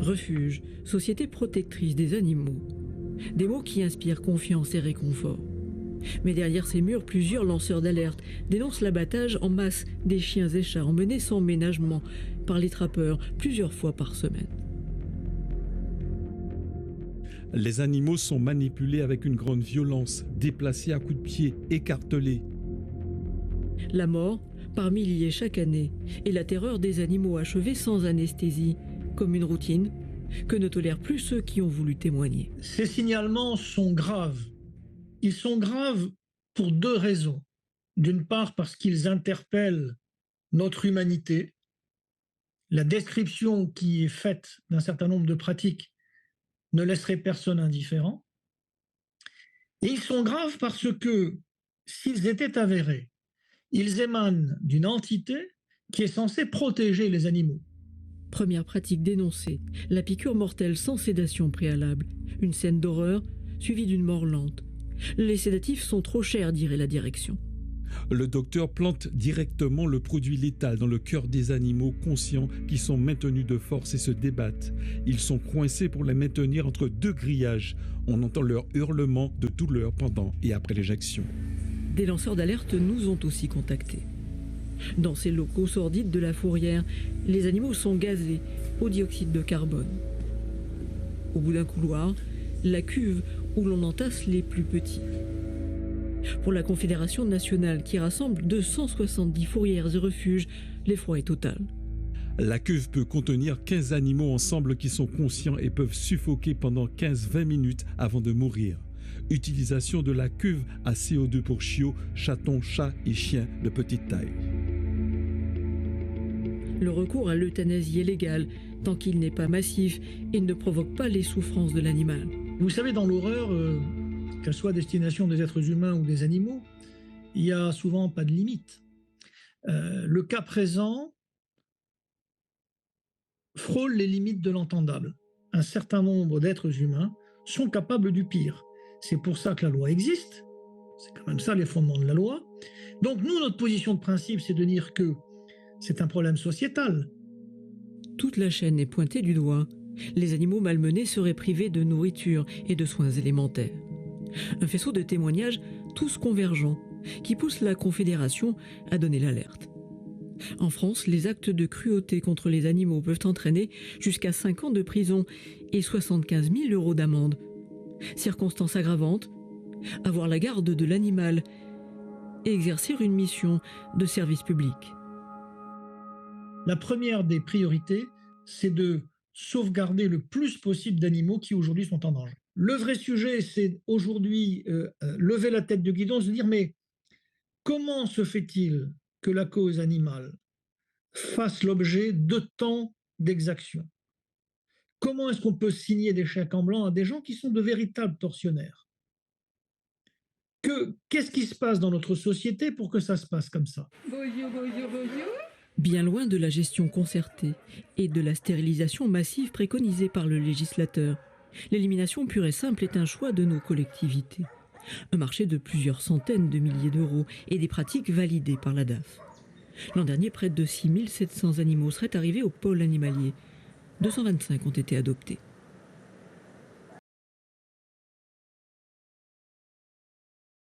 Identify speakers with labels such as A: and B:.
A: Refuge, société protectrice des animaux. Des mots qui inspirent confiance et réconfort. Mais derrière ces murs, plusieurs lanceurs d'alerte dénoncent l'abattage en masse des chiens et chats emmenés sans ménagement par les trappeurs plusieurs fois par semaine.
B: Les animaux sont manipulés avec une grande violence, déplacés à coups de pied, écartelés.
A: La mort, par milliers chaque année, et la terreur des animaux achevés sans anesthésie, comme une routine que ne tolèrent plus ceux qui ont voulu témoigner.
C: Ces signalements sont graves. Ils sont graves pour deux raisons. D'une part, parce qu'ils interpellent notre humanité. La description qui est faite d'un certain nombre de pratiques ne laisserait personne indifférent. Et ils sont graves parce que, s'ils étaient avérés, ils émanent d'une entité qui est censée protéger les animaux.
A: Première pratique dénoncée, la piqûre mortelle sans sédation préalable. Une scène d'horreur suivie d'une mort lente. Les sédatifs sont trop chers, dirait la direction.
B: Le docteur plante directement le produit létal dans le cœur des animaux conscients qui sont maintenus de force et se débattent. Ils sont coincés pour les maintenir entre deux grillages. On entend leur hurlement de douleur pendant et après l'éjection.
A: Des lanceurs d'alerte nous ont aussi contactés. Dans ces locaux sordides de la fourrière, les animaux sont gazés au dioxyde de carbone. Au bout d'un couloir, la cuve où l'on entasse les plus petits. Pour la Confédération nationale qui rassemble 270 fourrières et refuges, l'effroi est total.
B: La cuve peut contenir 15 animaux ensemble qui sont conscients et peuvent suffoquer pendant 15-20 minutes avant de mourir. Utilisation de la cuve à CO2 pour chiots, chatons, chats et chiens de petite taille.
A: Le recours à l'euthanasie est légal tant qu'il n'est pas massif et ne provoque pas les souffrances de l'animal.
C: Vous savez, dans l'horreur, qu'elle soit à destination des êtres humains ou des animaux, il n'y a souvent pas de limite. Le cas présent frôle les limites de l'entendable. Un certain nombre d'êtres humains sont capables du pire. C'est pour ça que la loi existe. C'est quand même ça les fondements de la loi. Donc nous, notre position de principe, c'est de dire que c'est un problème sociétal.
A: Toute la chaîne est pointée du doigt. Les animaux malmenés seraient privés de nourriture et de soins élémentaires. Un faisceau de témoignages, tous convergents, qui pousse la Confédération à donner l'alerte. En France, les actes de cruauté contre les animaux peuvent entraîner jusqu'à 5 ans de prison et 75 000 € d'amende. Circonstances aggravantes, avoir la garde de l'animal et exercer une mission de service public.
C: La première des priorités, c'est de sauvegarder le plus possible d'animaux qui aujourd'hui sont en danger. Le vrai sujet, c'est aujourd'hui lever la tête du guidon, se dire mais comment se fait-il que la cause animale fasse l'objet de tant d'exactions? Comment est-ce qu'on peut signer des chèques en blanc à des gens qui sont de véritables tortionnaires? Qu'est-ce qui se passe dans notre société pour que ça se passe comme ça?
D: Bonjour, bonjour, bonjour.
A: Bien loin de la gestion concertée et de la stérilisation massive préconisée par le législateur, l'élimination pure et simple est un choix de nos collectivités. Un marché de plusieurs centaines de milliers d'euros et des pratiques validées par la DAF. L'an dernier, près de 6 700 animaux seraient arrivés au pôle animalier. 225 ont été adoptés.